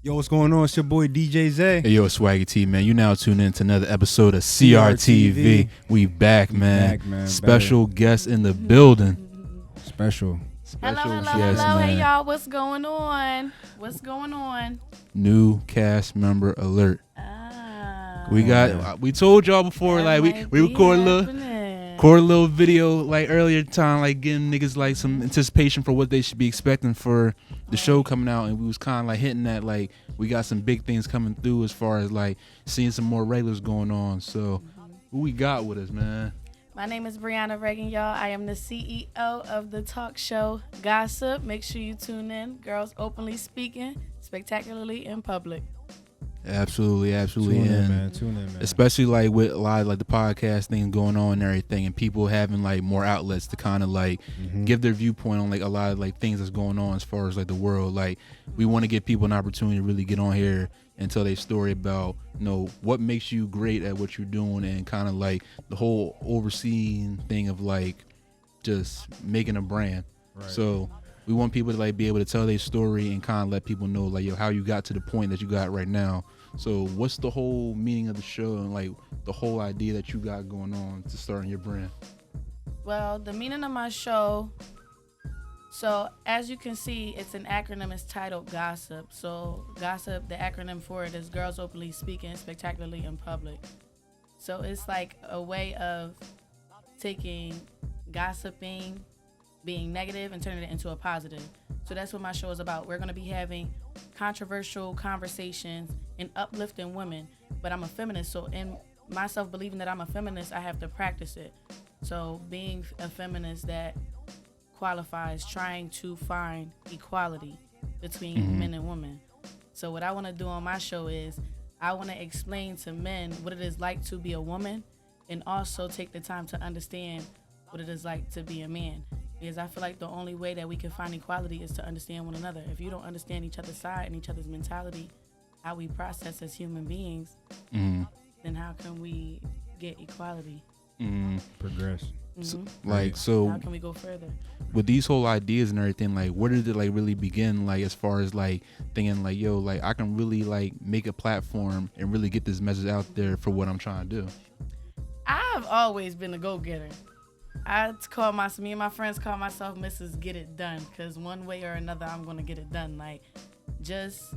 Yo, what's going on? It's your boy DJ Zay. Hey, yo, Swaggy T, man. You now tune in to another episode of CRTV. We back, man. Special guest in the building. Special. Hello. Yes, man. Hey, y'all. What's going on? New cast member alert. Ah. We told y'all before, That like might we be record a happening. little video like earlier time, like getting niggas like some anticipation for what they should be expecting for the show coming out, and we was kind of like hitting that like we got some big things coming through as far as like seeing some more regulars going on. So who we got with us, man? My name is Brianna Reagan, y'all. I am the CEO of the talk show Gossip. Make sure you tune in. Girls openly speaking, spectacularly in public. Absolutely. Tune in, man. Especially like with a lot of like the podcast thing going on and everything, and people having like more outlets to kind of like give their viewpoint on like a lot of like things that's going on as far as like the world. Like we want to give people an opportunity to really get on here and tell their story about, you know, what makes you great at what you're doing, and kind of like the whole overseeing thing of like just making a brand. Right. So we want people to like be able to tell their story and kind of let people know like, yo, how you got to the point that you got right now. So what's the whole meaning of the show and like the whole idea that you got going on to starting your brand? Well, the meaning of my show, so as you can see, it's an acronym. It's titled Gossip. So Gossip, the acronym for it is Girls Openly Speaking, Spectacularly in Public. So it's like a way of taking gossiping, being negative, and turning it into a positive. So that's what my show is about. We're going to be having controversial conversations and uplifting women. But I'm a feminist, so in myself believing that I'm a feminist, I have to practice it. So being a feminist that qualifies trying to find equality between men and women. So what I want to do on my show is I want to explain to men what it is like to be a woman, and also take the time to understand what it is like to be a man. Because I feel like the only way that we can find equality is to understand one another. If you don't understand each other's side and each other's mentality, how we process as human beings, then how can we get equality? Progress. So how can we go further? with these whole ideas and everything, like where did it like really begin, like as far as like thinking like, yo, like I can really like make a platform and really get this message out there for what I'm trying to do? I've always been a go-getter. Me and my friends call myself Mrs. Get It Done, because one way or another I'm going to get it done. Like, just,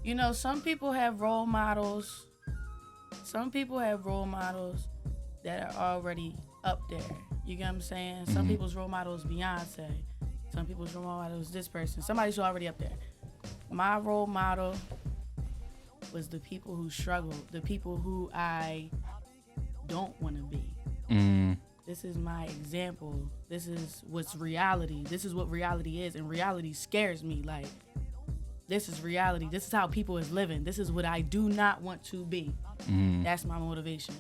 you know, some people have role models. Some people have role models that are already up there. You get what I'm saying? Some people's role model is Beyonce. Some people's role model is this person. Somebody's already up there. My role model was the people who struggled, the people who I don't want to be. This is my example. This is what's reality. This is what reality is, and reality scares me. Like, this is reality. This is how people is living. This is what I do not want to be. That's my motivation.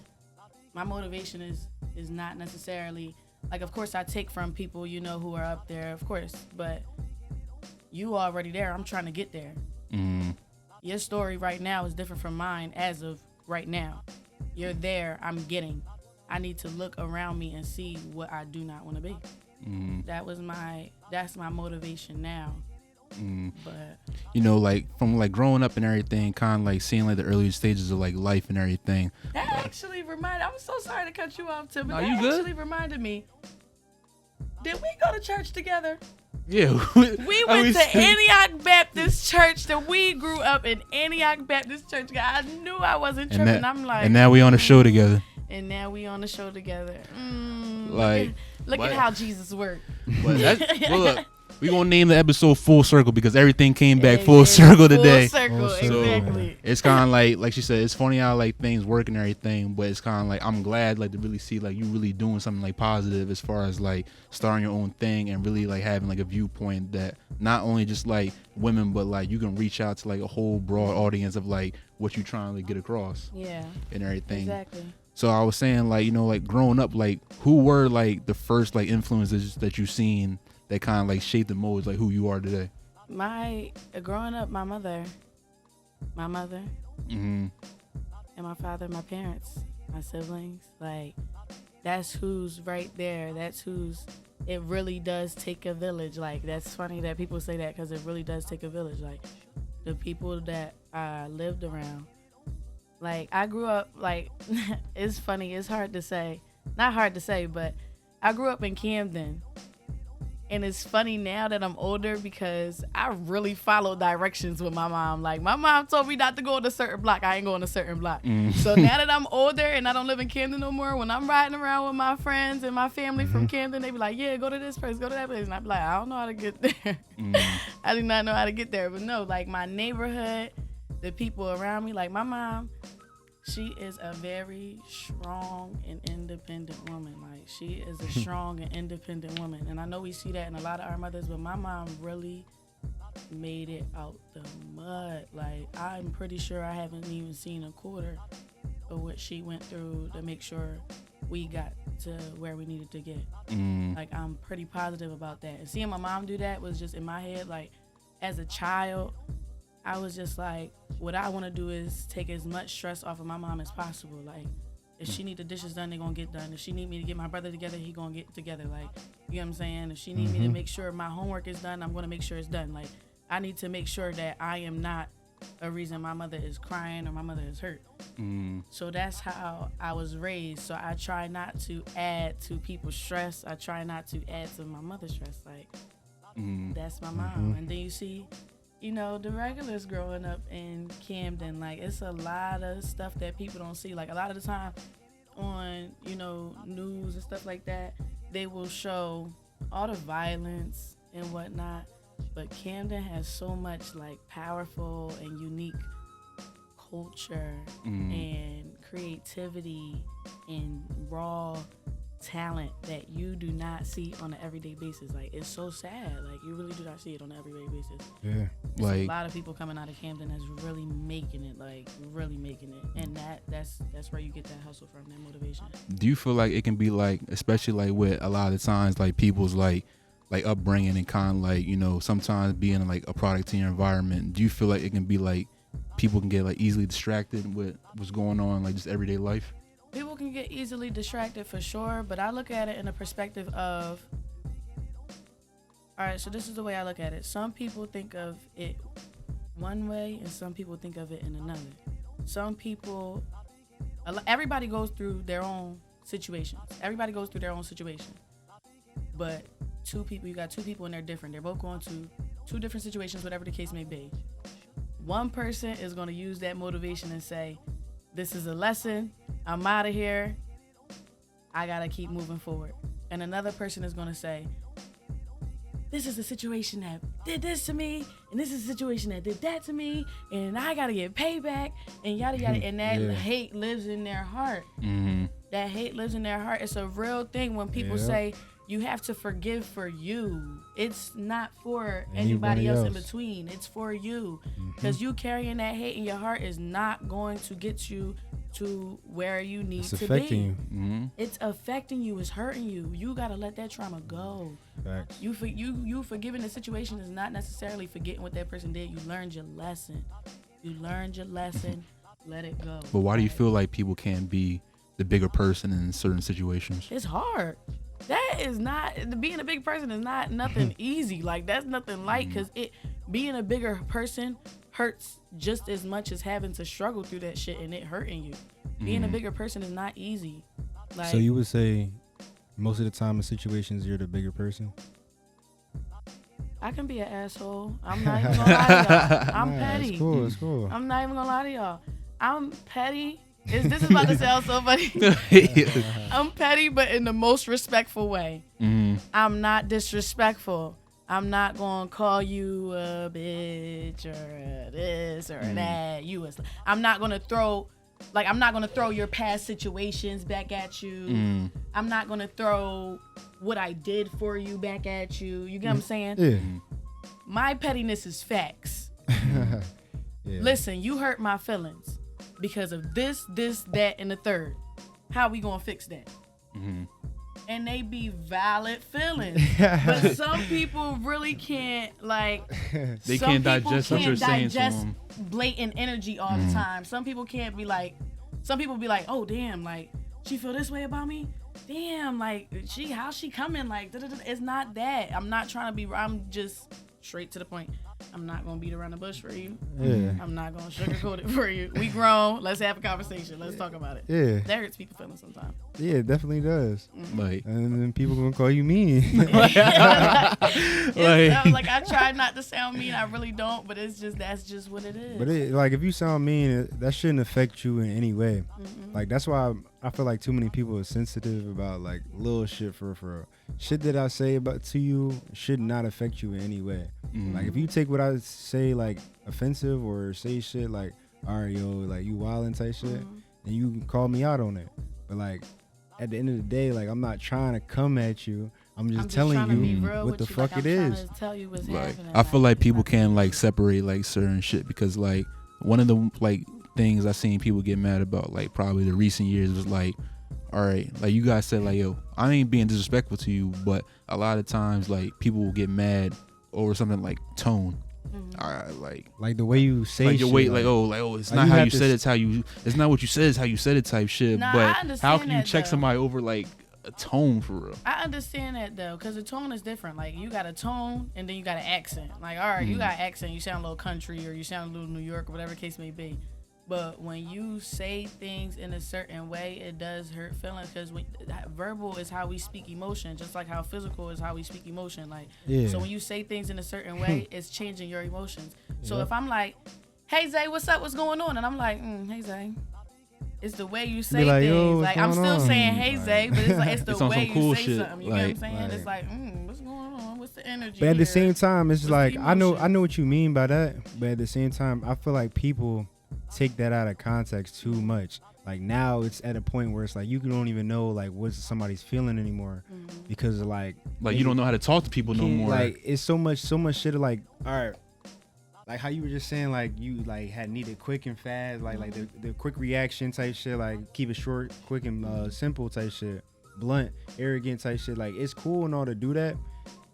My motivation is not necessarily, like, of course I take from people, you know, who are up there, of course, but you already there. I'm trying to get there. Your story right now is different from mine as of right now. You're there. I'm getting. I need to look around me and see what I do not want to be. That's my motivation now. But you know, like from like growing up and everything, kind of like seeing like the early stages of like life and everything. That actually reminded. I'm so sorry to cut you off, Tim, but No, that you good? actually reminded me. Did we go to church together? Yeah, We went to Antioch Baptist Church. That we grew up in Antioch Baptist Church. I knew I wasn't tripping. I'm like, and now we on the show together. And now we on the show together. Like, look at how Jesus worked. But look, we gonna name the episode Full Circle because everything came back full circle today. Full circle, exactly. It's kind of like she said, it's funny how like things work and everything, but it's kind of like I'm glad like to really see like you really doing something like positive as far as like starting your own thing and really like having like a viewpoint that not only just like women, but like you can reach out to like a whole broad audience of like what you trying to get across. Yeah. And everything. Exactly. So I was saying, like, you know, like growing up, like who were like the first like influences that you seen that kind of like shaped the molds like who you are today? Growing up, my mother, and my father, my parents, my siblings, like that's who's right there. That's who's. It really does take a village. Like, that's funny that people say that because it really does take a village. Like, the people that I lived around. Like, I grew up, like, it's funny, it's hard to say. Not hard to say, but I grew up in Camden. And it's funny now that I'm older because I really follow directions with my mom. Like, my mom told me not to go on a certain block. I ain't going to a certain block. So now that I'm older and I don't live in Camden no more, when I'm riding around with my friends and my family from Camden, they be like, yeah, go to this place, go to that place. And I be like, I don't know how to get there. I do not know how to get there. But no, like, my neighborhood, the people around me, like my mom, she is a very strong and independent woman. Like, she is a strong and independent woman. And I know we see that in a lot of our mothers, but my mom really made it out the mud. Like, I'm pretty sure I haven't even seen a quarter of what she went through to make sure we got to where we needed to get. Like, I'm pretty positive about that. And seeing my mom do that was just in my head. Like, as a child, I was just like, what I want to do is take as much stress off of my mom as possible. Like, if she need the dishes done, they gonna get done. If she need me to get my brother together, he gonna get together. Like, you know what I'm saying? If she need me to make sure my homework is done, I'm gonna make sure it's done. Like, I need to make sure that I am not a reason my mother is crying or my mother is hurt. So that's how I was raised. So I try not to add to people's stress. I try not to add to my mother's stress. Like, that's my mom. And then you see, you know, the regulars growing up in Camden, like, it's a lot of stuff that people don't see. Like, a lot of the time on, you know, news and stuff like that, they will show all the violence and whatnot. But Camden has so much, like, powerful and unique culture and creativity and raw talent that you do not see on an everyday basis. Like, it's so sad. Like, you really do not see it on an everyday basis. Yeah. There's Like, a lot of people coming out of Camden that's really making it, like, really making it. And that's where you get that hustle from, that motivation. do you feel like it can be like, especially like with a lot of times, like people's like upbringing and kind of like, you know, sometimes being like a product to your environment, do you feel like it can be like people can get like easily distracted with what's going on, like just everyday life? People can get easily distracted for sure, but I look at it in a perspective of, all right, so this is the way I look at it. Some people think of it one way and some people think of it in another. Some people, everybody goes through their own situations. Everybody goes through their own situation. But you got two people and they're different. They're both going to two different situations, whatever the case may be. One person is going to use that motivation and say, this is a lesson. I'm out of here. I got to keep moving forward. And another person is going to say, this is a situation that did this to me, and this is a situation that did that to me, and I got to get payback, and yada, yada. And that hate lives in their heart. That hate lives in their heart. It's a real thing when people say, you have to forgive for you. It's not for anybody else in between. It's for you. Because you carrying that hate in your heart is not going to get you to where you need to be. It's affecting you. It's affecting you. It's hurting you. You got to let that trauma go. Facts. You forgiving the situation is not necessarily forgetting what that person did. You learned your lesson. Let it go. But why do you feel like people can't be the bigger person in certain situations? It's hard. That is not, being a big person is not nothing easy. Like, that's nothing light, because being a bigger person hurts just as much as having to struggle through that shit and it hurting you. Being a bigger person is not easy. Like, so you would say most of the time in situations you're the bigger person? I can be an asshole. I'm not even gonna lie to y'all. I'm petty. It's cool. I'm not even gonna lie to y'all. I'm petty. This is about to sound so funny. I'm petty, but in the most respectful way. I'm not disrespectful. I'm not gonna call you a bitch or this or that. I'm not gonna throw your past situations back at you. I'm not gonna throw what I did for you back at you. You get what I'm saying? Yeah. My pettiness is facts. Listen, you hurt my feelings because of this, that, and the third. How we gonna fix that? And they be valid feelings. But some people really can't, like, they can't digest what you're saying to them. Blatant energy all the time. Some people can't be like, oh damn, like, she feel this way about me? Damn, like, how's she coming? Like, it's not that. I'm not trying to be, I'm just straight to the point. I'm not gonna beat around the bush for you. Yeah. I'm not gonna sugarcoat it for you. We grown. Let's have a conversation. Let's talk about it. Yeah. That hurts people's feelings sometimes. Yeah, it definitely does. Like, And then people gonna call you mean. Like I try not to sound mean. I really don't, but that's just what it is. But like if you sound mean, that shouldn't affect you in any way. Like that's why I feel like too many people are sensitive about like little shit for real. Shit that I say about to you should not affect you in any way. Like if you take what I say like offensive or say shit like, all right, yo, like you wildin' type shit, then you can call me out on it. But like at the end of the day, like I'm not trying to come at you. I'm just telling you what the fuck it is. Tell you what's like happening. I feel like people can like separate like certain shit, because like one of the like things I seen people get mad about like probably the recent years was like, all right, like you guys said like, yo, I ain't being disrespectful to you, but a lot of times like people will get mad over something like tone. Like the way you say like shit, your weight, like it's not how you said it, it's how you, it's not what you said, it's how you said it type shit. Nah, but how can you check though. somebody over like a tone for real? I understand that though, because the tone is different. Like you got a tone and then you got an accent. Like all right, you got an accent, you sound a little country or you sound a little New York or whatever the case may be. But when you say things in a certain way, it does hurt feelings, because verbal is how we speak emotion, just like how physical is how we speak emotion. Like, so when you say things in a certain way, it's changing your emotions. So if I'm like, hey Zay, what's up? What's going on? And I'm like, hey Zay. It's the way you say like, things. Like I'm still on? saying hey Zay, but it's like it's the It's on way some cool you say shit. something. You Like- get what I'm saying? It's like, what's going on? What's the energy? But at the here? same time, it's What's like the I know emotion? what you mean by that. But at the same time, I feel like people take that out of context too much. Like now it's at a point where it's like you don't even know like what somebody's feeling anymore, because of like You don't know how to talk to people no can't- more. Like it's so much shit of like, all right, like how you were just saying like you like had needed quick and fast, like the quick reaction type shit, like keep it short, quick and simple type shit, blunt, arrogant type shit. Like it's cool and all to do that,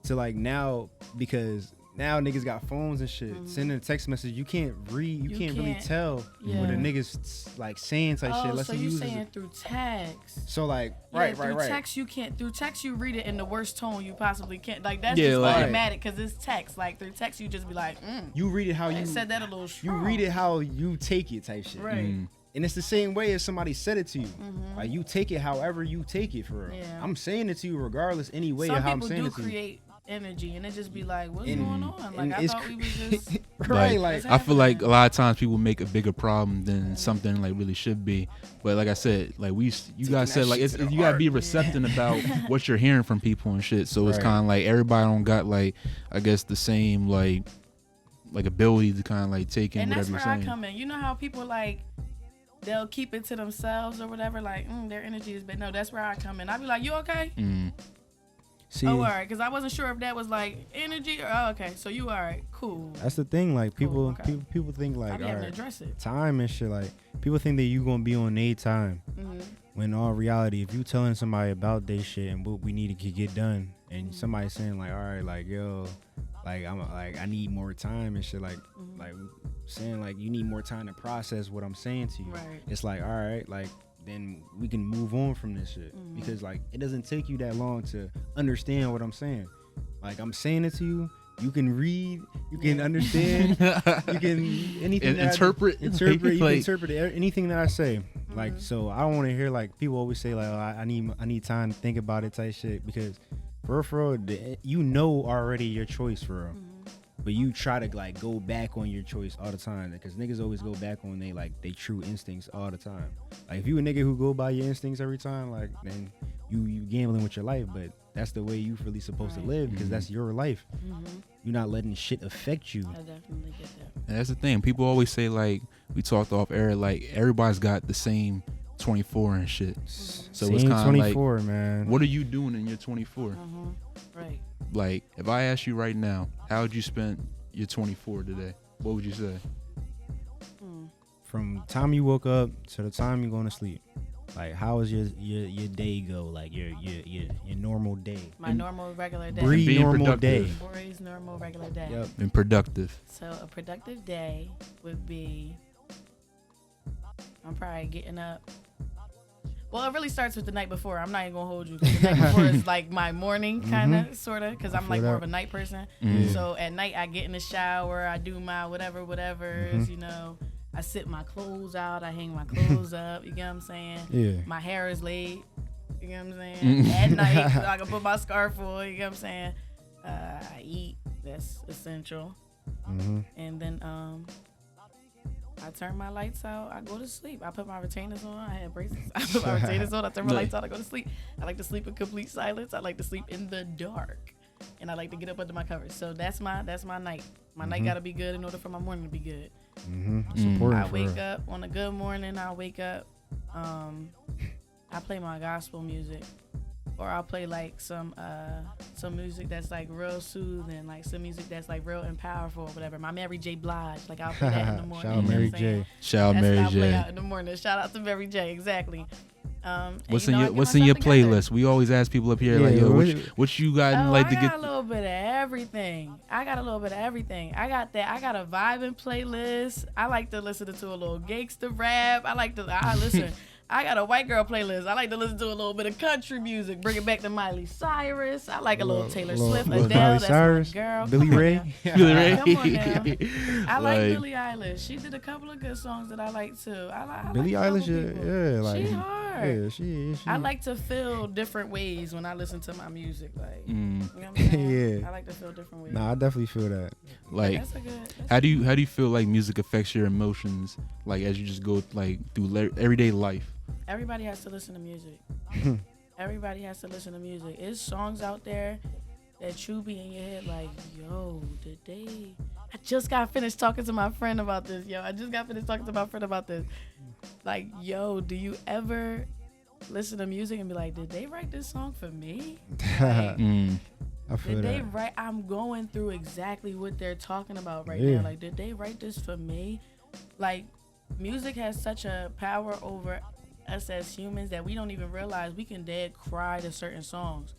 to like now, because now niggas got phones and shit. Sending a text message, you can't read, you can't really tell what a nigga's like saying type shit. Unless so he you uses saying it. through text? So like Through text you can't. Through text you read it in the worst tone you possibly can. Like that's Yeah, just like- automatic because it's text. Like through text you just be like, You read it how I you said that a little you strong. read it how you take it type shit. Right. And it's the same way as somebody said it to you. Like you take it however you take it for real. Yeah. I'm saying it to you regardless any way Some of how I'm people saying do it to you. create energy and it just be like, what's And- going on? Like and I it's thought we was just right, like I feel like a lot of times people make a bigger problem than something like really should be. But like I said, like you guys said, like shit it's, to the you gotta heart. be receptive about what you're hearing from people and shit. So it's Right. kind of like everybody don't got like, I guess the same like ability to kind of like take in and that's whatever where you're I saying. come in. You know how people like they'll keep it to themselves or whatever, like their energy is bad. No, that's where I come in. I be like, you okay? see, Oh, all right, because I wasn't sure if that was like energy or okay. So you all right? Cool. that's the thing. Like people, okay. people think I like, be all having to right, address it. time and shit. Like people think that you gonna be on their time. When in all reality, if you telling somebody about their shit and what we need to get done, and somebody saying like, all right, like yo, like I need more time and shit, like saying like you need more time to process what I'm saying to you. Right. It's like, all right, like then we can move on from this shit, because like it doesn't take you that long to understand what I'm saying. Like I'm saying it to you. You can read, you can understand, you can anything that Interpret. you can Like- interpret anything that I say. Like so, I don't want to hear like people always say like, oh, I need time to think about it type shit, because for real, you know already your choice for real. But you try to like go back on your choice all the time, because niggas always go back on they true instincts all the time. Like if you a nigga who go by your instincts every time, like then you gambling with your life. But that's the way you really supposed to live, because that's your life. You're not letting shit affect you. I definitely get that. And that's the thing. People always say like, we talked off air, like everybody's got the same 24 and shit. So it's Same kind of like, 24, man. what are you doing in your 24? Right. Like if I ask you right now, how would you spend your 24 today? What would you say? From time you woke up to the time you're going to sleep, like how is your day go? Like your normal day. My normal regular day. Bree being normal productive. day. Bory's normal regular day. Yep. And productive. So a productive day would be, I'm probably getting up. Well, it really starts with the night before. I'm not even gonna hold you. 'Cause the night before is like my morning, kind of, sort of, because I'm like more of a night person. So at night, I get in the shower, I do my whatever, you know. I sit my clothes out, I hang my clothes up. You get what I'm saying? Yeah. My hair is laid. You get what I'm saying? At night, so I can put my scarf on. You get what I'm saying? I eat. That's essential. And then I turn my lights out. I go to sleep. I put my retainers on. I had braces. I put my retainers on. I turn my lights out. I go to sleep. I like to sleep in complete silence. I like to sleep in the dark, and I like to get up under my covers. So that's my night. My night gotta be good in order for my morning to be good. It's important. I wake up on a good morning. I wake up. I play my gospel music. Or I'll play like some music that's like real soothing, like some music that's like real and powerful or whatever. My Mary J. Blige, like I'll play that in the morning. Shout out Mary J. Shout out Mary I'll play J. out in the morning. Shout out to Mary J. Exactly. What's in your playlist? We always ask people up here like, yo, what you got like to get? I got a little bit of everything. I got a a vibing playlist. I like to listen to a little gangster rap. I listen. I got a white girl playlist. I like to listen to a little bit of country music. Bring it back to Miley Cyrus. I like a little Taylor Swift, Adele. That's Cyrus, my girl. Billy Ray. Billy Ray. Come on now. I like Billie Eilish. She did a couple of good songs that I like too. I Billie like Eilish, yeah, like she hard. Yeah, she. I like to feel different ways when I listen to my music. Like, you know what I'm saying? Yeah. I like to feel different ways. Nah, I definitely feel that. Like, how do you feel like music affects your emotions? Like as you just go like through everyday life. Everybody has to listen to music. Everybody has to listen to music. There's songs out there that you be in your head like, yo, I just got finished talking to my friend about this. Like, yo, do you ever listen to music and be like, did they write this song for me? Like, I feel did that. they write? I'm going through exactly what they're talking about right now. Like, did they write this for me? Like, music has such a power over us as humans that we don't even realize. We can dead cry to certain songs.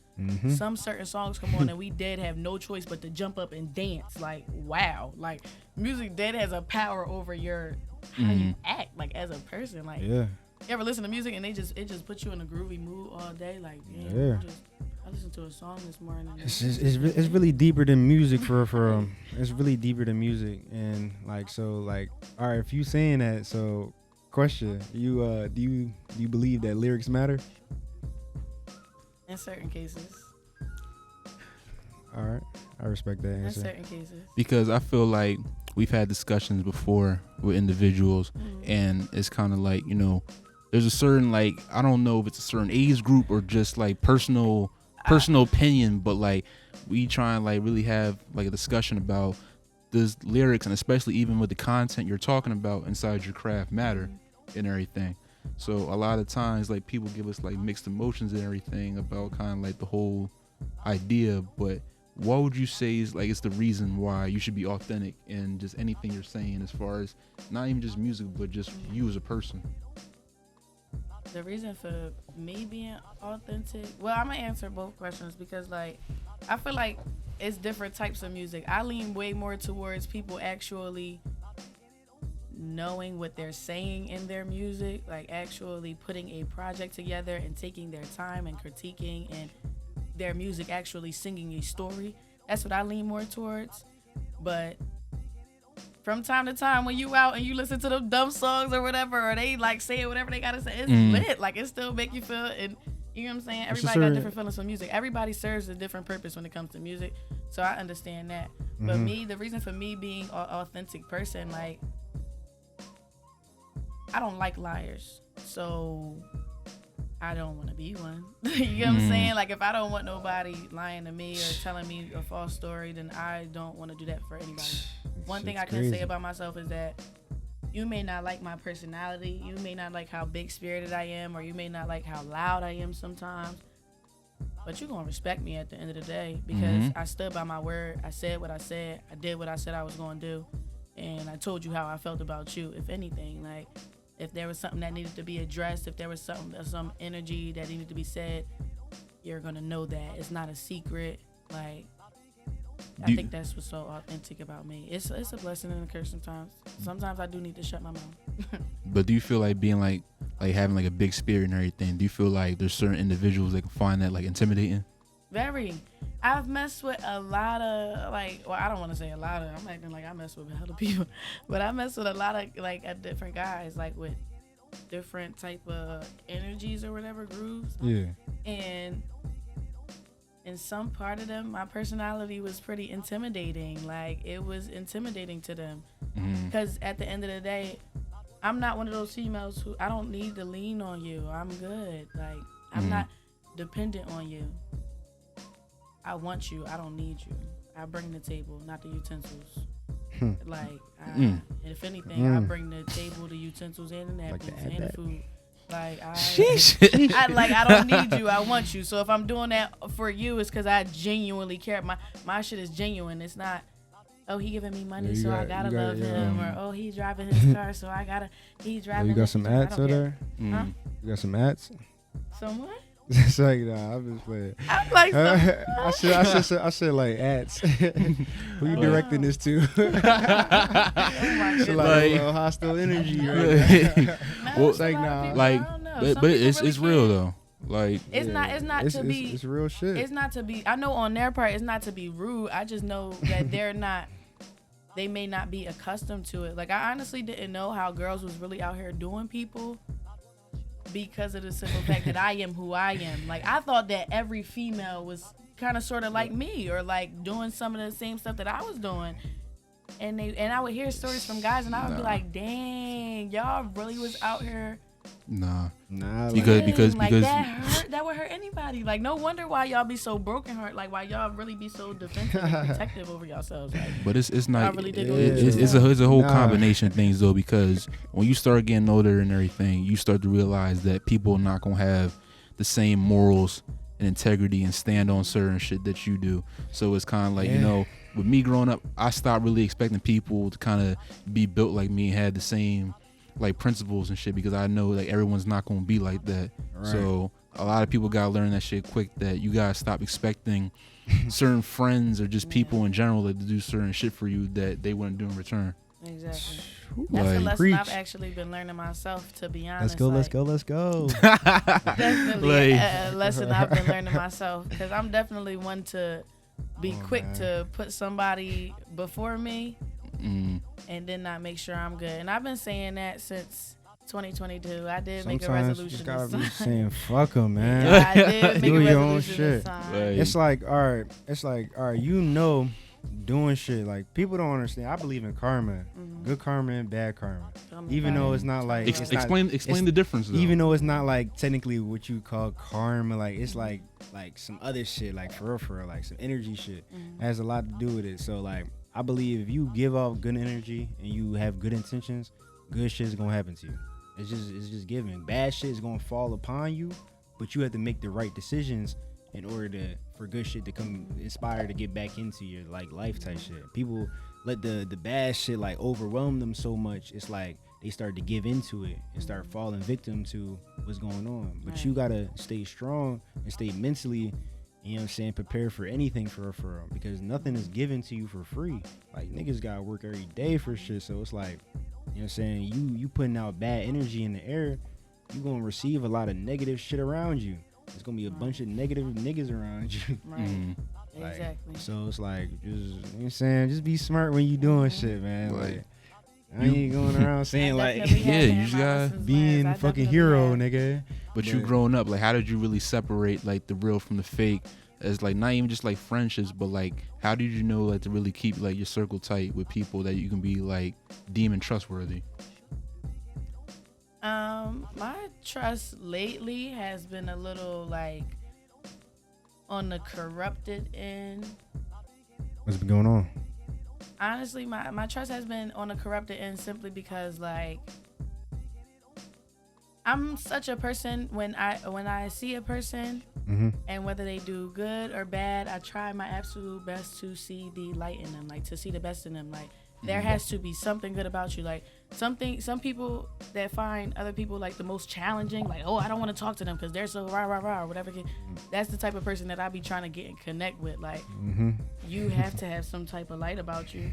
Some certain songs come on and we dead have no choice but to jump up and dance. Like, wow. Like, music dead has a power over your how you act, like, as a person. Like, you ever listen to music and it just puts you in a groovy mood all day? Like, I listened to a song this morning. It's really deeper than music for it's really deeper than music. And like, so like, all right, if you saying that, so question, you do you believe that lyrics matter? In certain cases. All right, I respect that answer. In certain cases. Because I feel like we've had discussions before with individuals, and it's kind of like, you know, there's a certain, like, I don't know if it's a certain age group or just like personal opinion, but like we try and like really have like a discussion about does lyrics, and especially even with the content you're talking about inside your craft, matter and everything. So a lot of times like people give us like mixed emotions and everything about kind of like the whole idea, but what would you say is like it's the reason why you should be authentic in just anything you're saying, as far as not even just music but just you as a person? The reason for me being authentic, well, I'm gonna answer both questions because like I feel like it's different types of music. I lean way more towards people actually knowing what they're saying in their music, like actually putting a project together and taking their time and critiquing and their music actually singing a story. That's what I lean more towards. But from time to time when you out and you listen to them dumb songs or whatever, or they like say whatever they gotta say, it's lit. Like it still make you feel, and you know what I'm saying? Everybody got different feelings for music. Everybody serves a different purpose when it comes to music. So I understand that. But me, the reason for me being an authentic person, like I don't like liars. So I don't want to be one. You know what I'm saying? Like if I don't want nobody lying to me or telling me a false story, then I don't want to do that for anybody. One thing I can say about myself is that you may not like my personality. You may not like how big-spirited I am, or you may not like how loud I am sometimes. But you're going to respect me at the end of the day because I stood by my word. I said what I said. I did what I said I was going to do. And I told you how I felt about you, if anything. Like, if there was something that needed to be addressed, if there was some energy that needed to be said, you're going to know that. It's not a secret. Like, I think that's what's so authentic about me. It's a blessing and a curse sometimes. Sometimes I do need to shut my mouth. But do you feel like being like like having like a big spirit and everything, do you feel like there's certain individuals that can find that like intimidating? Very. I've messed with a lot of like, well, I don't want to say a lot of. I'm acting like I mess with a lot of people, but I mess with a lot of like different guys, like with different type of energies or whatever, grooves. Yeah. And in some part of them, my personality was pretty intimidating. Like, it was intimidating to them. Because at the end of the day, I'm not one of those females who, I don't need to lean on you. I'm good. Like, I'm not dependent on you. I want you. I don't need you. I bring the table, not the utensils. Like, if anything, I bring the table, the utensils, and the napkins, Like and the food. Like, I don't need you. I want you. So if I'm doing that for you, it's because I genuinely care. My shit is genuine. It's not, oh, he giving me money, so I gotta love him, or oh, he driving his car, so he driving. You got some ads over there? Huh? You got some ads? Someone? It's like, nah, I'm just playing. I'm like, I said like ads. Who you directing this to? It's like a little hostile energy right now. Well, it's like, nah. Like, but it's real though. Like, it's not to be. It's real shit. It's not to be. I know on their part, it's not to be rude. I just know that they're not. They may not be accustomed to it. Like, I honestly didn't know how girls was really out here doing people. Because of the simple fact that I am who I am. Like, I thought that every female was kind of sort of like me, or like doing some of the same stuff that I was doing. And I would hear stories from guys, and I would be like, dang, y'all really was out here. Nah. Like, because that would hurt anybody. Like, no wonder why y'all be so broken heart. Like, why y'all really be so defensive and protective over yourselves. Like, but it's not. I really did It's a whole combination of things though, because when you start getting older and everything, you start to realize that people are not gonna have the same morals and integrity and stand on certain shit that you do. So it's kind of like, you know, with me growing up, I stopped really expecting people to kind of be built like me and had the same like principles and shit, because I know like everyone's not gonna be like that. Right. So a lot of people gotta learn that shit quick, that you gotta stop expecting certain friends or just people in general to do certain shit for you that they wouldn't do in return. Exactly. Like, that's a lesson preach. I've actually been learning myself, to be honest. Let's go. Definitely a lesson I've been learning myself, because I'm definitely one to be quick to put somebody before me and then not make sure I'm good. And I've been saying that since 2022. I did make a resolution. You just gotta this be time. saying fuck them, man. Yeah, I did make Do a your own resolution shit. this time. Right. It's like, all right, you know, doing shit, like, people don't understand. I believe in karma, good karma and bad karma. Even though it's not like explain the difference though. Even though it's not like technically what you call karma, like it's like some other shit, like for real, like some energy shit has a lot to do with it. So like, I believe if you give off good energy and you have good intentions, good shit is gonna happen to you. It's just given. Bad shit is gonna fall upon you, but you have to make the right decisions in order for good shit to come inspire to get back into your like life type shit. People let the bad shit like overwhelm them so much, it's like they start to give into it and start falling victim to what's going on. But you gotta stay strong and stay mentally, you know what I'm saying, prepared for anything for real, because nothing is given to you for free. Like, niggas gotta work every day for shit. So it's like, you know what I'm saying, you putting out bad energy in the air, you gonna receive a lot of negative shit around you. It's gonna be a bunch of negative niggas around you. Right. Like, Exactly. so it's like, just, you know what I'm saying, just be smart when you doing shit, man. Like, I ain't going around saying like, yeah, you just gotta being fucking hero, nigga. But you growing up, like, how did you really separate like the real from the fake? As like, not even just like friendships, but like, how did you know like to really keep like your circle tight with people that you can be like deeming trustworthy? My trust lately has been a little like on the corrupted end. What's been going on? Honestly, my trust has been on the corrupted end simply because like I'm such a person, when I see a person and whether they do good or bad, I try my absolute best to see the light in them, like to see the best in them. Like, there has to be something good about you. Like, some people that find other people like the most challenging, like, oh, I don't want to talk to them because they're so rah rah rah or whatever. That's the type of person that I be trying to get and connect with. Like, you have to have some type of light about you.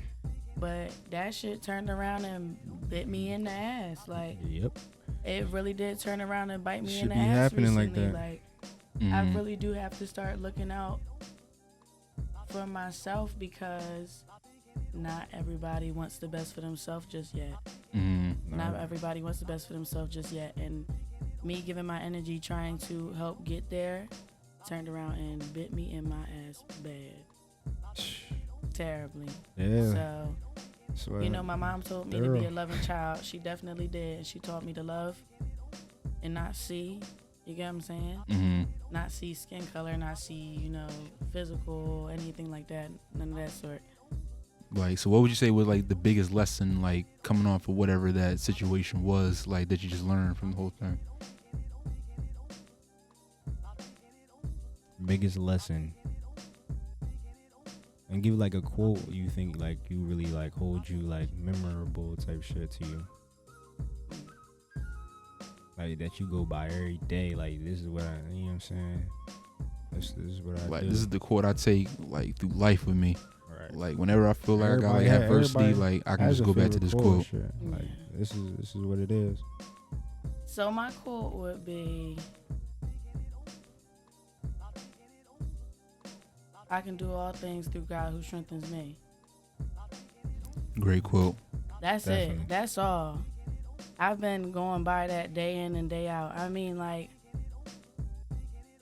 But that shit turned around and bit me in the ass. Like, yep. it really did turn around and bite me Should in the be ass happening like recently. that. Like, Mm-hmm. I really do have to start looking out for myself because not everybody wants the best for themselves just yet. Mm-hmm. Not everybody wants the best for themselves just yet. And me giving my energy trying to help get there turned around and bit me in my ass bad. Terribly. Yeah. So, you know, my mom told me to be a loving child. She definitely did. She taught me to love and not see. You get what I'm saying? Mm-hmm. Not see skin color, not see, you know, physical, anything like that. None of that sort. Like, so what would you say was like the biggest lesson, like coming off of whatever that situation was, like that you just learned from the whole thing? Biggest lesson. And give like a quote you think like you really like hold you like memorable type shit to you. Like that you go by every day. Like this is what I, you know what I'm saying? This is what I Like do. this is the quote I take like through life with me. Right. Like whenever I feel like I got like Everybody- adversity, everybody like I can has just a go back to favorite this quote. quote. Shit. Like Yeah. this is what it is. So my quote would be, I can do all things through God who strengthens me. Great quote. That's Definitely. it. That's all. I've been going by that day in and day out. I mean, like,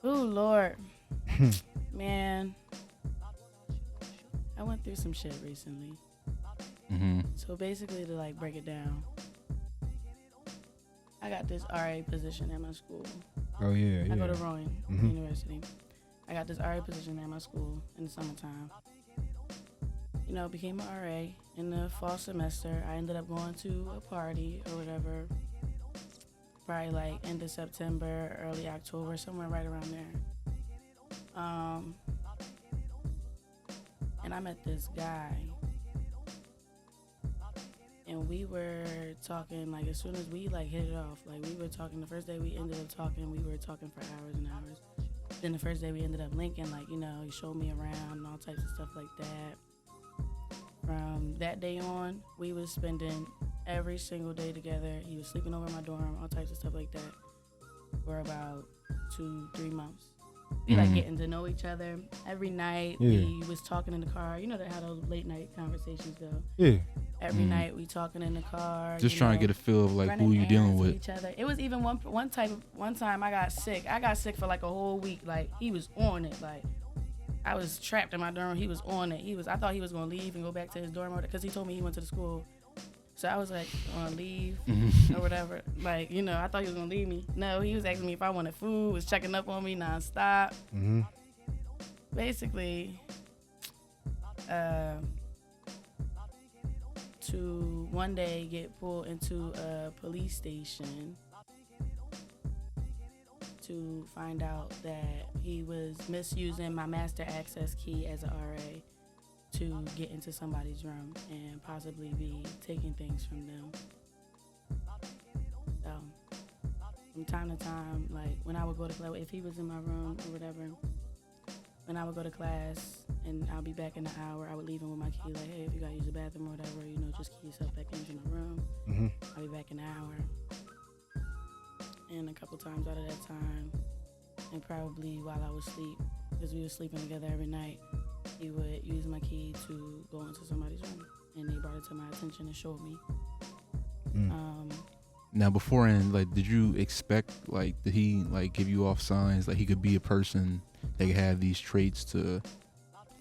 oh, Lord. Man. I went through some shit recently. Mm-hmm. So basically, to, like, break it down, I got this RA position at my school. Oh yeah, yeah. I go to Rowan Mhm. University. I got this RA position at my school in the summertime. You know, became an RA in the fall semester. I ended up going to a party or whatever, probably like end of September, early October, somewhere right around there. And I met this guy. And we were talking, like, as soon as we, like, hit it off, like, we were talking, the first day we ended up talking, we were talking for hours and hours. Then the first day we ended up linking, like, you know, he showed me around and all types of stuff like that. From that day on, we was spending every single day together. He was sleeping over in my dorm, all types of stuff like that, for about 2-3 months. We like getting to know each other every night. Yeah. We was talking in the car. You know how those late night conversations go. Yeah. Every night we talking in the car. Just you trying know, to get a feel of like running who you dealing errands with. each other. It was even one time I got sick. I got sick for like a whole week. Like he was on it. Like I was trapped in my dorm. He was on it. I thought he was gonna leave and go back to his dorm because he told me he went to the school. So I was like, gonna leave or whatever. Like, you know, I thought he was gonna leave me. No, he was asking me if I wanted food, was checking up on me nonstop. Mm-hmm. Basically, to one day get pulled into a police station to find out that he was misusing my master access key as an RA to get into somebody's room and possibly be taking things from them. So, from time to time, like when I would go to class, if he was in my room or whatever, when I would go to class and I'll be back in an hour, I would leave him with my key, like, hey, if you gotta use the bathroom or whatever, you know, just key yourself back into my room. Mm-hmm. I'll be back in an hour. And a couple times out of that time, and probably while I was asleep, because we were sleeping together every night, he would use my key to go into somebody's room. And they brought it to my attention and showed me. Now, beforehand, like, did you expect, like, did he, like, give you off signs, like, he could be a person that could have these traits to,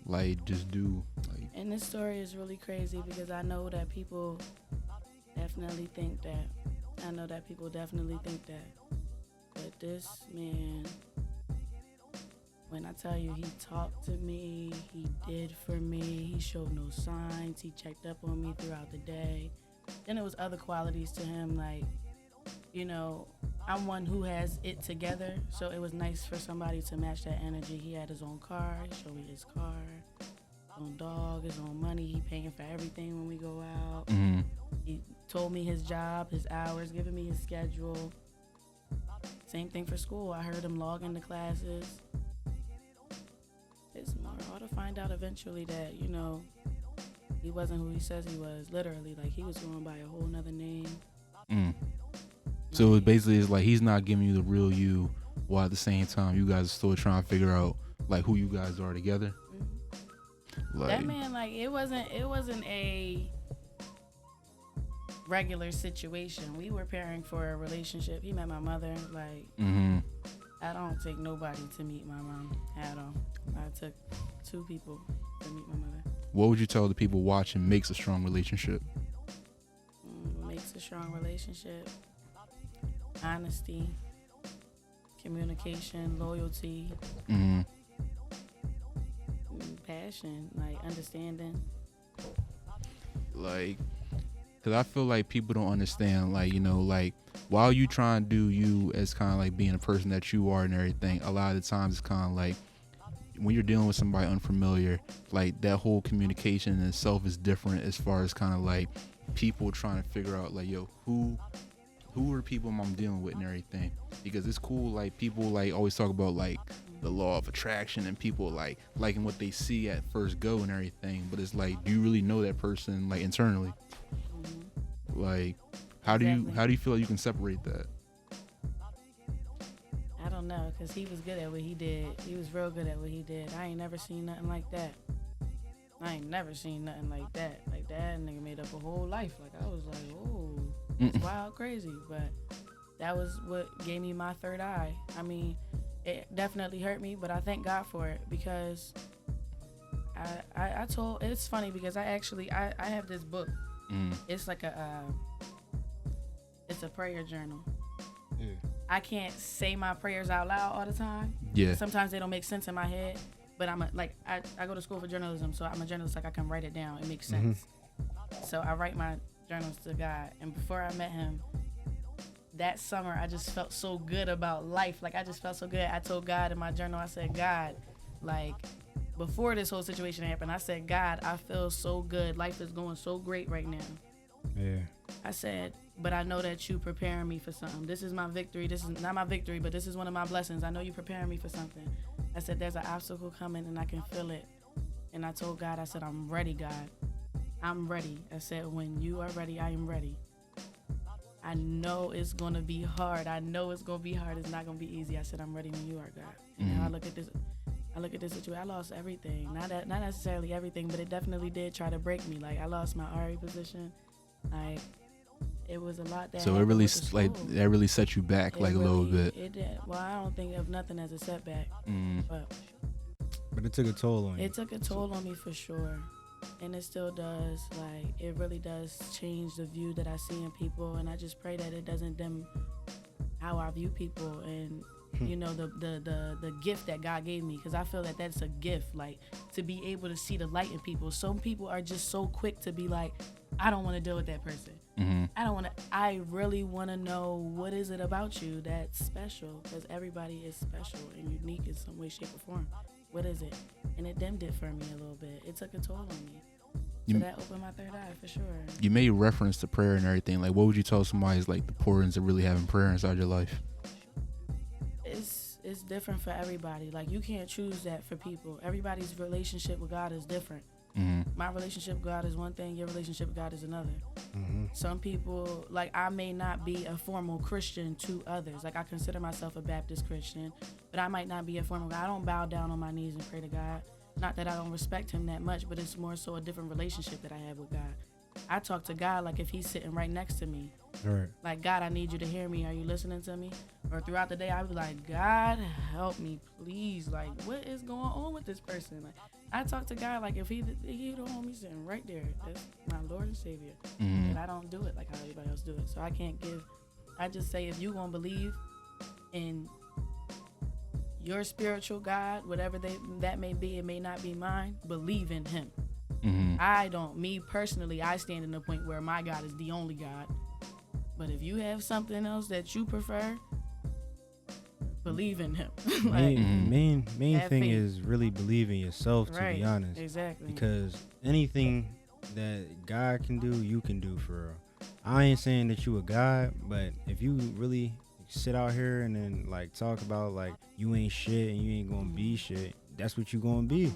like, just do, like... And this story is really crazy because I know that people definitely think that. But this man, when I tell you he talked to me, he did for me, he showed no signs, he checked up on me throughout the day. Then it was other qualities to him, like, you know, I'm one who has it together, so it was nice for somebody to match that energy. He had his own car, he showed me his car, his own dog, his own money, he paying for everything when we go out. Mm-hmm. He told me his job, his hours, giving me his schedule. Same thing for school. I heard him log into classes. It's more all to find out eventually that, you know, he wasn't who he says he was, literally. Like, he was going by a whole nother name. So it basically is like he's not giving you the real you, while at the same time you guys are still trying to figure out like who you guys are together. Like, that man, like it wasn't a regular situation. We were preparing for a relationship. He met my mother. Like, I don't take nobody to meet my mom at all. I took 2 people to meet my mother. What would you tell the people watching makes a strong relationship? Makes a strong relationship. Honesty, communication, loyalty, passion, like understanding. Like, cause I feel like people don't understand, like, you know, like while you try and do you as kind of like being a person that you are and everything, a lot of the times it's kind of like when you're dealing with somebody unfamiliar, like that whole communication in itself is different as far as kind of like people trying to figure out like, yo, who are people I'm dealing with and everything. Because it's cool, like people like always talk about like the law of attraction and people like liking what they see at first go and everything, but it's like, do you really know that person like internally? Like how do you feel like you can separate that? I don't know, because he was good at what he did. He was real good at what he did. I ain't never seen nothing like that. Like that nigga made up a whole life. Like I was like, oh, it's wild, crazy. But that was what gave me my third eye. I mean, it definitely hurt me, but I thank God for it, because it's funny because I have this book. It's like it's a prayer journal. Yeah. I can't say my prayers out loud all the time. Yeah. Sometimes they don't make sense in my head, but I go to school for journalism, so I'm a journalist. Like I can write it down. It makes sense. So I write my journals to God. And before I met him, that summer, I just felt so good about life. Like I just felt so good. I told God in my journal, I said, God, like before this whole situation happened, I said, God, I feel so good. Life is going so great right now. Yeah. I said, but I know that you preparing me for something. This is my victory. This is not my victory, but this is one of my blessings. I know you preparing me for something. I said, there's an obstacle coming and I can feel it. And I told God, I said, I'm ready, God. I'm ready. I said, when you are ready, I am ready. I know it's going to be hard. I know it's going to be hard. It's not going to be easy. I said, I'm ready when you are, God. And now I look at this situation. I lost everything. Not necessarily everything, but it definitely did try to break me. Like I lost my RA position. Like it was a lot that. So it really that really set you back like a little bit. It did. Well, I don't think of nothing as a setback, but it took a toll on you. It took a toll on me for sure, and it still does. Like it really does change the view that I see in people, and I just pray that it doesn't dim how I view people and. You know, the gift that God gave me, because I feel that that's a gift, like to be able to see the light in people. Some people are just so quick to be like, I don't want to deal with that person. I really want to know, what is it about you that's special? Because everybody is special and unique in some way, shape, or form. What is it? And it dimmed it for me a little bit. It took a toll on me. So that opened my third eye for sure. You made reference to prayer and everything. Like, what would you tell somebody is like the importance of really having prayer inside your life? It's different for everybody. Like you can't choose that for people. Everybody's relationship with God is different. My relationship with God is one thing, your relationship with God is another. Some people, like I may not be a formal Christian to others. Like I consider myself a Baptist Christian, but I might not be a formal. I don't bow down on my knees and pray to God. Not that I don't respect him that much, but it's more so a different relationship that I have with God. I talk to God like if he's sitting right next to me. Right. Like, God, I need you to hear me. Are you listening to me? Or throughout the day, I would be like, God, help me, please. Like, what is going on with this person? Like, I talk to God like if he the homie sitting right there. That's my Lord and Savior. And I don't do it like how everybody else do it. So I just say, if you gonna believe in your spiritual God, whatever that may be, it may not be mine, believe in him. Me personally, I stand in the point where my God is the only God. But if you have something else that you prefer, believe in him. Like, main thing faith. is really believe in yourself, to be honest. Exactly. Because anything that God can do, you can do for real. I ain't saying that you a God, but if you really sit out here and then like talk about like you ain't shit and you ain't gonna be shit, that's what you gonna be.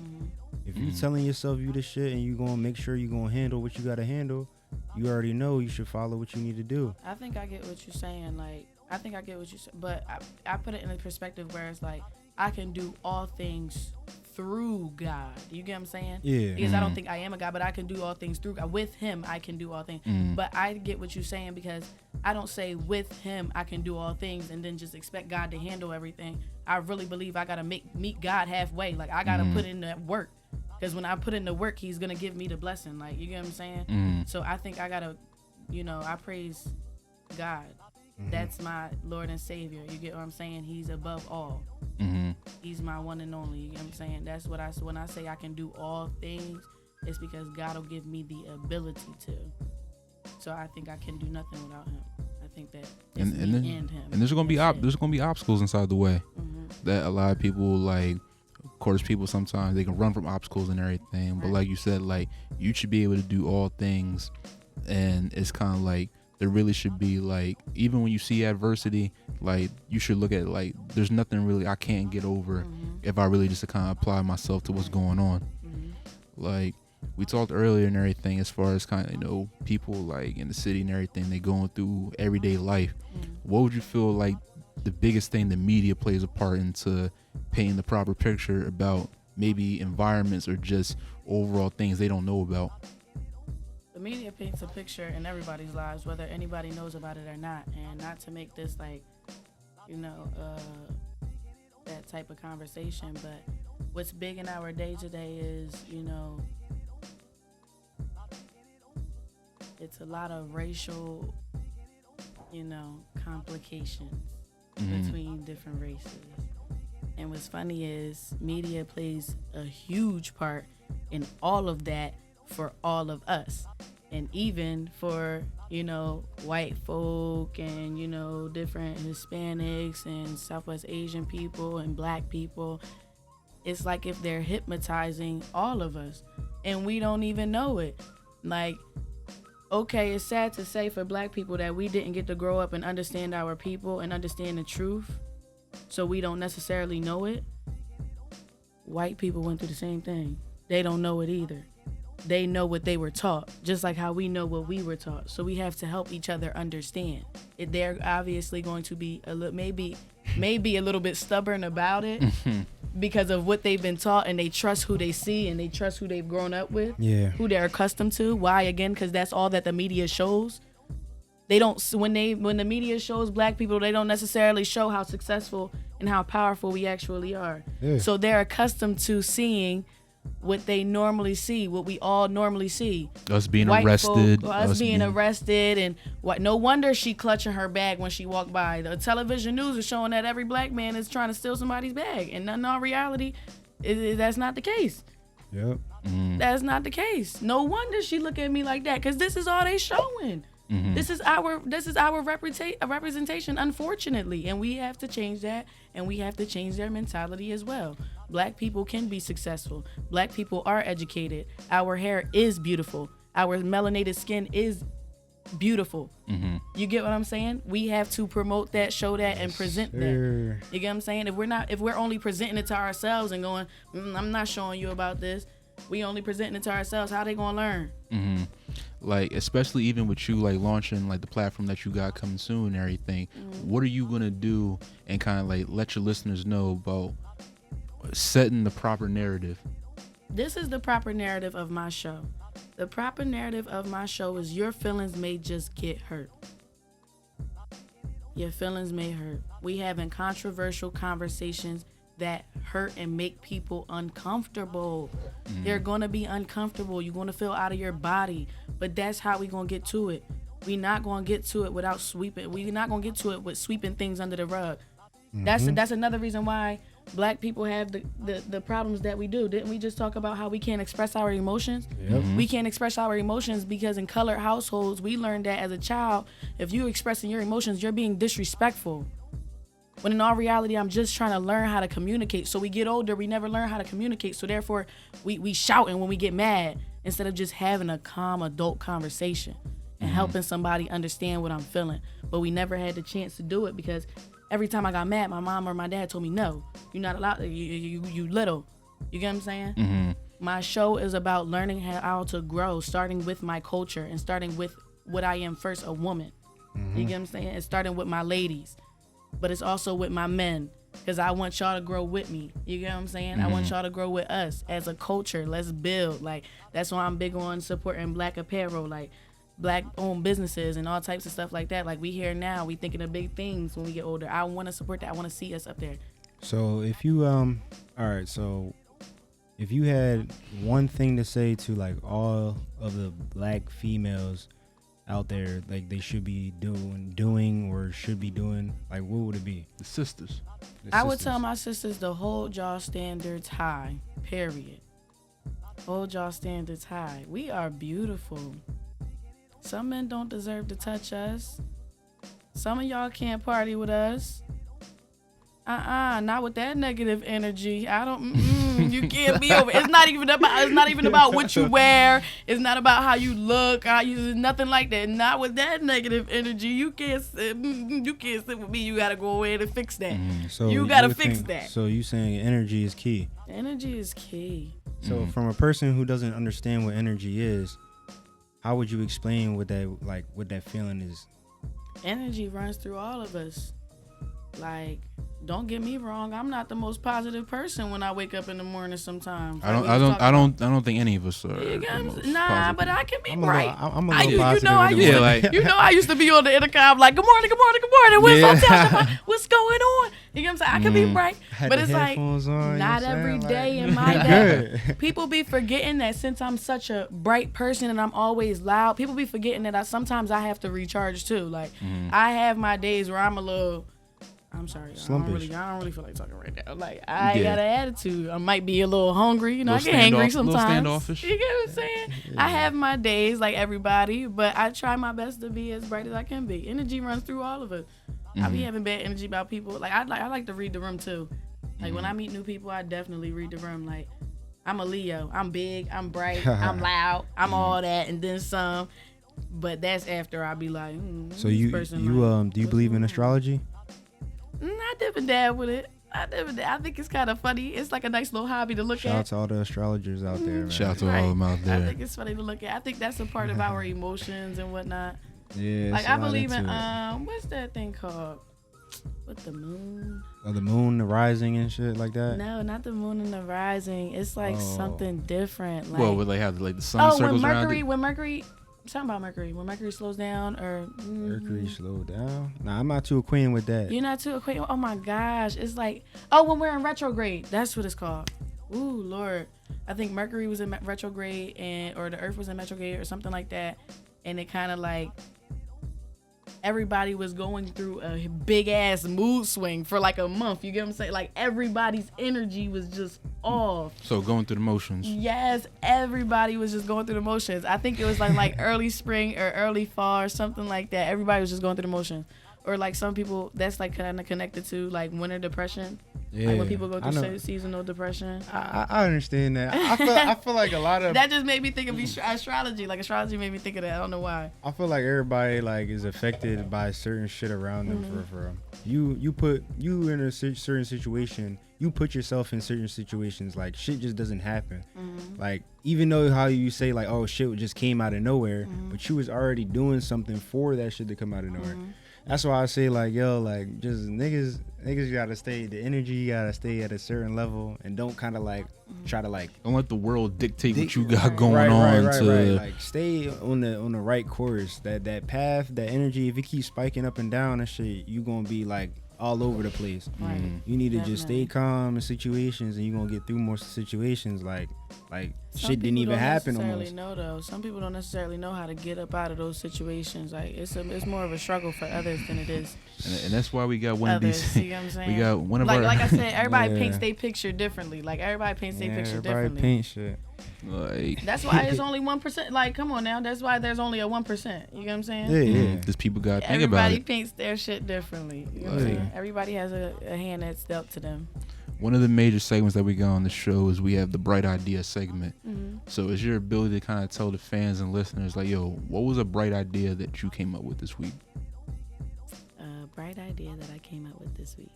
If you telling yourself you the shit and you gonna make sure you gonna handle what you gotta handle, you already know you should follow what you need to do. I think I get what you're saying. Like, I think I get what you're saying, but I put it in a perspective where it's like I can do all things through God. You get what I'm saying? Yeah. Because I don't think I am a God, but I can do all things through God. With Him, I can do all things. But I get what you're saying, because I don't say with Him I can do all things and then just expect God to handle everything. I really believe I gotta meet God halfway. Like, I gotta put in that work, because when I put in the work, He's gonna give me the blessing. Like, you get what I'm saying? So I think I gotta, I praise God. That's my Lord and Savior. You get what I'm saying? He's above all. He's my one and only. You get what I'm saying? That's what when I say I can do all things, it's because God will give me the ability to. So I think I can do nothing without Him. I think that it's me and Him. And there's gonna be obstacles inside the way that a lot of people, like, of course, people sometimes they can run from obstacles and everything, but like you said, like, you should be able to do all things, and it's kind of like there really should be, like, even when you see adversity, like, you should look at it like there's nothing really I can't get over if I really just kind of apply myself to what's going on. Like, we talked earlier and everything, as far as kind of, people like in the city and everything, they going through everyday life. What would you feel like the biggest thing the media plays a part into painting the proper picture about maybe environments or just overall things they don't know about? The media paints a picture in everybody's lives, whether anybody knows about it or not. And not to make this like, that type of conversation, but what's big in our day today is, it's a lot of racial, complications between different races. And what's funny is media plays a huge part in all of that for all of us. And even for, white folk and, different Hispanics and Southwest Asian people and black people, it's like if they're hypnotizing all of us and we don't even know it. Like, okay, it's sad to say for black people that we didn't get to grow up and understand our people and understand the truth, so we don't necessarily know it. White people went through the same thing. They don't know it either. They know what they were taught, just like how we know what we were taught. So we have to help each other understand. They're obviously going to be maybe a little bit stubborn about it because of what they've been taught, and they trust who they see and they trust who they've grown up with, who they're accustomed to. Why? Again, because that's all that the media shows. They don't, when the media shows black people, they don't necessarily show how successful and how powerful we actually are. So they're accustomed to seeing what they normally see, what we all normally see. Us being arrested. Us being arrested, and what? No wonder she clutching her bag when she walked by. The television news is showing that every black man is trying to steal somebody's bag, and in all reality, that's not the case. Yep. That's not the case. No wonder she look at me like that, because this is all they showing. This is our representation, unfortunately, and we have to change that, and we have to change their mentality as well. Black people can be successful. Black people are educated. Our hair is beautiful. Our melanated skin is beautiful. You get what I'm saying? We have to promote that, show that, and present that. You get what I'm saying? If we're only presenting it to ourselves and going, I'm not showing you about this, we only presenting it to ourselves, how they gonna learn? Like, especially even with you, like, launching, like, the platform that you got coming soon and everything, what are you gonna do and kind of, like, let your listeners know about setting the proper narrative? This is the proper narrative of my show. The proper narrative of my show is your feelings may just get hurt. Your feelings may hurt. We having controversial conversations that hurt and make people uncomfortable. They're gonna be uncomfortable. You're gonna feel out of your body, but that's how we gonna get to it. We're not gonna get to it without sweeping. We're not gonna get to it with sweeping things under the rug. That's another reason why black people have the problems that we do. Didn't we just talk about how we can't express our emotions? We can't express our emotions because in colored households, we learned that as a child, if you're expressing your emotions, you're being disrespectful. When in all reality, I'm just trying to learn how to communicate. So we get older, we never learn how to communicate. So therefore, we shouting when we get mad instead of just having a calm adult conversation and helping somebody understand what I'm feeling. But we never had the chance to do it because every time I got mad, my mom or my dad told me, no, you're not allowed to, you little. You get what I'm saying? my show is about learning how to grow, starting with my culture and starting with what I am first, a woman. You get what I'm saying? It's starting with my ladies, but it's also with my men, because I want y'all to grow with me. You get what I'm saying? I want y'all to grow with us as a culture. Let's build. Like, that's why I'm big on supporting Black apparel, like Black-owned businesses and all types of stuff like that. Like, we here now, we thinking of big things when we get older. I want to support that. I want to see us up there. So if you all right, so if you had one thing to say to like all of the Black females out there, like they should be doing or should be doing, like what would it be? The sisters. I would tell my sisters to hold y'all standards high, period. Hold y'all standards high. We are beautiful. Some men don't deserve to touch us. Some of y'all can't party with us. Not with that negative energy. I don't. You can't be over. It's not even about what you wear. It's not about how you look. Nothing like that. Not with that negative energy. You can't sit with me. You gotta go away and fix that. So you gotta fix that. So you saying energy is key? Energy is key. So from a person who doesn't understand what energy is, how would you explain what that feeling is? Energy runs through all of us. Like, don't get me wrong, I'm not the most positive person when I wake up in the morning sometimes. I don't think any of us are. Nah, but I can be bright. I'm a little positive. I used to be on the intercom like, good morning. What's going on? You know what I'm saying? I can be bright, but it's like not every day in my day. People be forgetting that since I'm such a bright person and I'm always loud, people be forgetting that sometimes I have to recharge too. Like, I have my days where I'm a little. I'm sorry, I don't really feel like talking right now. Like, I got an attitude. I might be a little hungry. You know, I get angry sometimes. Standoffish. You get what I'm saying? I have my days like everybody, but I try my best to be as bright as I can be. Energy runs through all of us. I be having bad energy about people. Like, I like to read the room too. Like, when I meet new people, I definitely read the room. Like, I'm a Leo. I'm big. I'm bright. I'm loud. I'm all that and then some. But that's after I be like, so do you believe in astrology? I dip and dab with it. I think it's kind of funny. It's like a nice little hobby to look at. Shout out to all the astrologers out there, man. Shout out to all of them out there. I think it's funny to look at. I think that's a part of our emotions and whatnot. Yeah. Like, I believe in what's that thing called? With the moon? Oh, the moon, the rising and shit like that? No, not the moon and the rising. It's like something different. Like, well, with like how the sun circles around it. When Mercury something about Mercury. When Mercury slows down, or Mercury slow down. Nah, I'm not too acquainted with that. You're not too acquainted. Oh my gosh, it's like when we're in retrograde. That's what it's called. Ooh Lord, I think Mercury was in retrograde or the Earth was in retrograde or something like that, and it kind of like everybody was going through a big ass mood swing for like a month. You get what I'm saying? Like, everybody's energy was just off. So going through the motions. Yes, everybody was just going through the motions. I think it was like early spring or early fall or something like that. Everybody was just going through the motions. Or like some people, that's like kind of connected to like winter depression. Yeah, like when people go through seasonal depression. I understand that. I feel like a lot of that just made me think of astrology. Like, astrology made me think of that. I don't know why. I feel like everybody like is affected by certain shit around them. For you in a certain situation. You put yourself in certain situations. Like, shit just doesn't happen. Like, even though how you say like, oh, shit just came out of nowhere, but you was already doing something for that shit to come out of nowhere. That's why I say like, yo, like, just niggas gotta stay, the energy gotta stay at a certain level, and don't kind of like try to like, don't let the world dictate what you got going on. Right. Like, stay on the right course. That path, that energy, if it keeps spiking up and down and shit, you gonna be like all over the place. You need to just stay calm in situations, and you gonna get through more situations. Like shit didn't even happen almost. Some people don't necessarily know how to get up out of those situations. Like, it's more of a struggle for others than it is. And that's why we got one of these. See what I'm saying? We got one of our. Like I said, everybody paints their picture differently. Like, everybody paints their picture differently. Everybody paint shit. Like, that's why it's only 1%. Like, come on now. That's why there's only a 1%. You get what I'm saying? Yeah. Because people got to think about it. Everybody paints their shit differently. You know what I'm saying? Everybody has a hand that's dealt to them. One of the major segments that we got on the show is we have the Bright Idea segment. So it's your ability to kind of tell the fans and listeners, like, yo, what was a bright idea that you came up with this week? A bright idea that I came up with this week.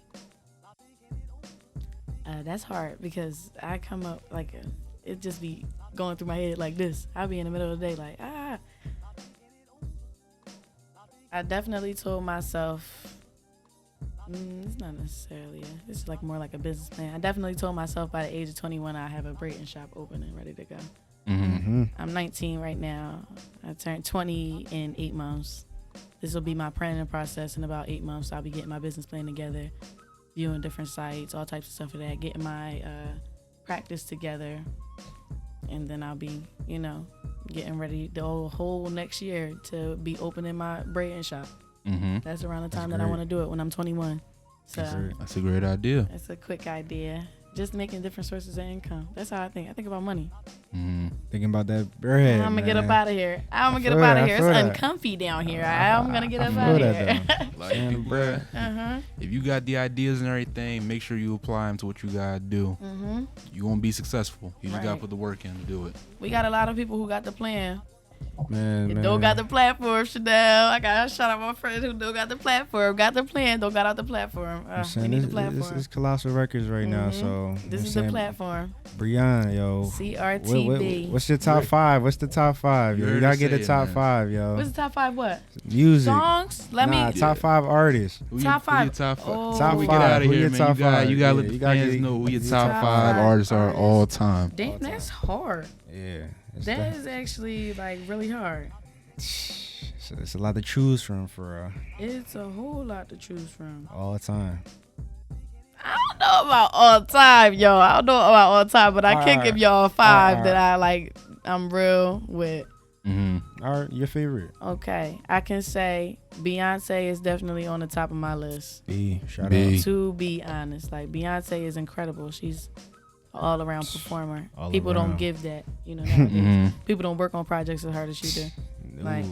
That's hard because I come up like it just be going through my head like this. I'll be in the middle of the day like, I definitely told myself, it's not necessarily, it's like more like a business plan. I definitely told myself by the age of 21, I have a braiding shop open and ready to go. I'm 19 right now. I turned 20 in 8 months. This will be my planning process in about 8 months. I'll be getting my business plan together, viewing different sites, all types of stuff for that, getting my practice together, and then I'll be, getting ready the whole next year to be opening my braiding shop. That's around the time that I want to do it, when I'm 21. So that's a great idea. It's a quick idea. Just making different sources of income. That's how I think. I think about money. Thinking about that bread. I'm gonna get up out of here. It's uncomfy down here. I'm gonna get up out of here. Like, bread. If you got the ideas and everything, make sure you apply them to what you gotta do. You won't be successful. You just gotta put the work in to do it. We got a lot of people who got the plan. Man. Don't got the platform, Chanel. I got to shout out my friends who don't got the platform. Got the plan, don't got out the platform. We need the platform. It's Colossal Records right now, so this is the platform. Brianna, yo. CRTV. What's your top 5? What's the top 5? Yo? You gotta get the top 5, yo. What's the top 5? What? Music. Songs? Top 5 artists. Top 5. Top 5. Top we 5. Get out of Who here, your man. top 5? You gotta let the fans know who your top 5 artists are all time. Damn, that's hard. Yeah. That is actually like really hard. So it's a lot to choose from for it's a whole lot to choose from. All the time. I don't know about all time, yo. I don't know about all time, but I can give y'all 5 that I like. I'm real with. All right, your favorite? Okay, I can say Beyonce is definitely on the top of my list. Shout out. To be honest, like Beyonce is incredible. She's all around performer. People don't give that, nowadays. People don't work on projects as hard as she do. Like,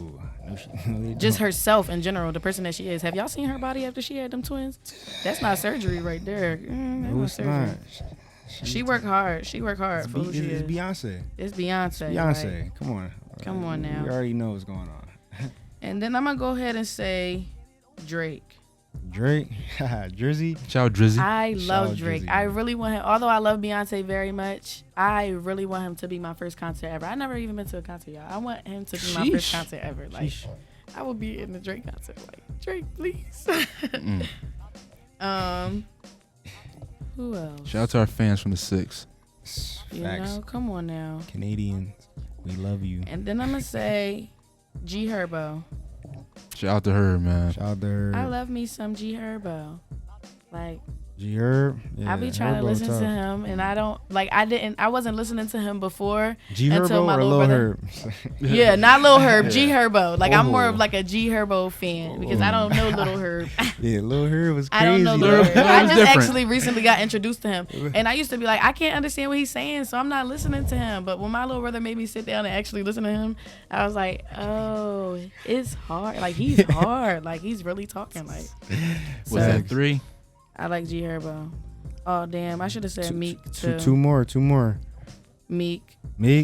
just herself in general, the person that she is. Have y'all seen her body after she had them twins? That's not surgery right there. That's not surgery. She worked hard. She worked hard for who she is. It's Beyonce. It's Beyonce. Beyonce. Like, come on. Come on now. You already know what's going on. And then I'm going to go ahead and say Drake. Drake, Drizzy. Shout out Drizzy. I love Drake. Drizzy. I really want him, although I love Beyonce very much, I really want him to be my first concert ever. I never even been to a concert, y'all. I want him to be my first concert ever. Like, I will be in the Drake concert. Like, Drake, please. Who else? Shout out to our fans from the 6. Facts. Come on now. Canadians, we love you. And then I'm going to say G Herbo. Shout out to her, man. Shout out to her. I love me some G Herbo. Like, G Herb. I be trying to listen to him, and I wasn't listening to him before. G Herbo or Lil Herb? Yeah, not Lil Herb, G Herbo. Like, I'm more of like a G Herbo fan because I don't know Lil Herb. Yeah, Lil Herb was crazy. I don't know Lil Herb. I just actually recently got introduced to him, and I used to be like, I can't understand what he's saying, so I'm not listening to him. But when my little brother made me sit down and actually listen to him, I was like, oh, it's hard. Like, he's hard. Like, he's really talking. Like, was that 3? I like G Herbo. Oh damn! I should have said Meek too. Two more. Meek.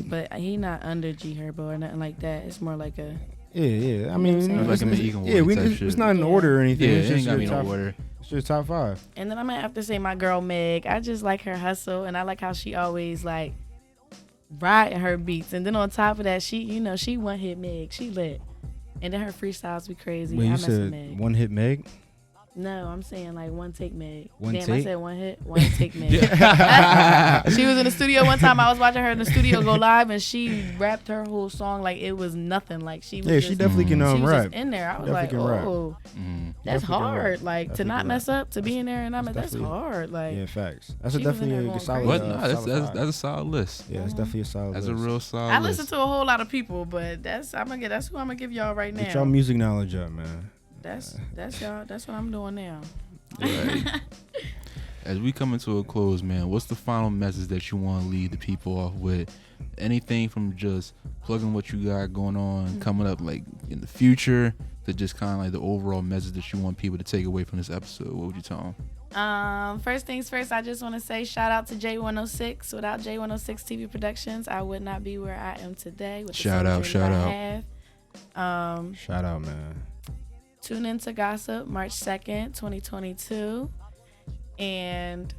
But he not under G Herbo or nothing like that. It's more like a. Yeah. I mean, like it's not in order or anything. Yeah, it's just ain't got your no order. It's your top 5. And then I'm gonna have to say my girl Meg. I just like her hustle, and I like how she always like riding her beats. And then on top of that, she one hit Meg. She lit. And then her freestyles be crazy. Wait, I you mess with said Meg. one hit Meg? No, I'm saying like one take Meg. I said one hit, one take Meg. She was in the studio one time. I was watching her in the studio go live, and she rapped her whole song like it was nothing. Like she was she definitely can she was rap. just in there. I was like, oh, that's hard. Like to not mess up, to be in there, and that's hard. Like yeah, facts. That's definitely a solid. What? No, that's a solid list. Yeah, it's definitely a solid. That's list. a real solid. I listen to a whole lot of people, but that's who I'm gonna give y'all right now. Get y'all music knowledge up, man. That's y'all. That's what I'm doing now. Right. As we come into a close, man, what's the final message that you want to lead the people off with? Anything from just plugging what you got going on, coming up like in the future, to just kind of like the overall message that you want people to take away from this episode? What would you tell them? First things first, I just want to say shout out to J106. Without J106 TV Productions, I would not be where I am today. With shout out. Shout out, man. Tune in to Gossip March 2nd, 2022. And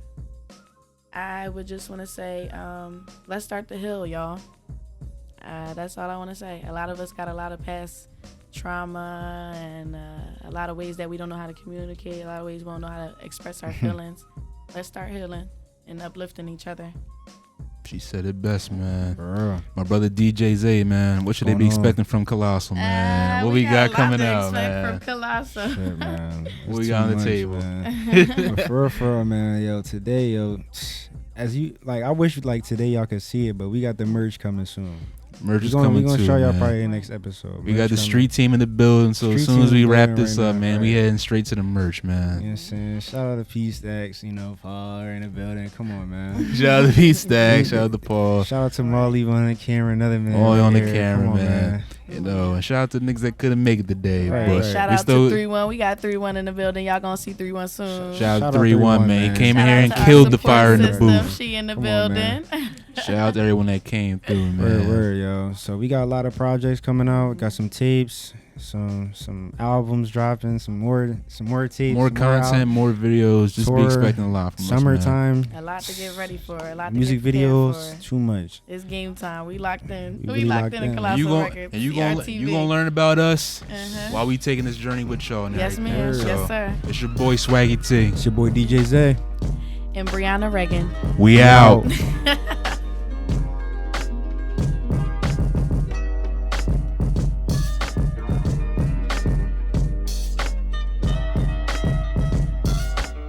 I would just want to say, let's start the hill, y'all. That's all I want to say. A lot of us got a lot of past trauma and a lot of ways that we don't know how to communicate. A lot of ways we don't know how to express our feelings. Let's start healing and uplifting each other. She said it best, man. Bro. My brother DJ Zay, man. What should they be expecting from Colossal, man? What we got coming out, man? From Colossal. Shit, man. What we It's got too on the much, table? man. But for real, man. Yo, today, yo, as you like, I wish like today y'all could see it, but we got the merch coming soon. Merch is coming We're gonna too, show y'all man. probably in the next episode. We got the street team in the building, so as Street soon as we team wrap building this right up, now, man, we right. heading straight to the merch, You know man. what I'm saying? Shout out to P Stacks, you know, Paul in the building. Come on, man. Shout out to Pete Stack, shout out to Paul. Shout out to MALLYY on the camera, another man. All right on the here. camera, Come on, man. You know, and shout out to niggas that couldn't make it today. Right, but right. Shout we out still to 3-1. We got 3-1 in the building. Y'all gonna see 3-1 soon. shout out Shout out 3-1, 3-1, man. He man. came in Shout here out and to our killed the support fire in the system. booth. She in the Come on, building. Shout out to everyone that came through, man. Word, yo. So we got a lot of projects coming out. We got some tapes, some albums dropping, some more tapes, More content, more videos. Just be Tour, expecting a lot from us, man. summertime, A lot to get ready for. A lot music to get prepared videos, for. too much. It's game time. We locked in. We We really locked locked in in. a Colossal You gon' record. and you CRTV. gonna learn about us Uh-huh. while we taking this journey with y'all and Yes, everything. ma'am. So, Yes, sir. it's your boy Swaggy T. It's your boy DJ Zay. And Brianna Reagan. We out.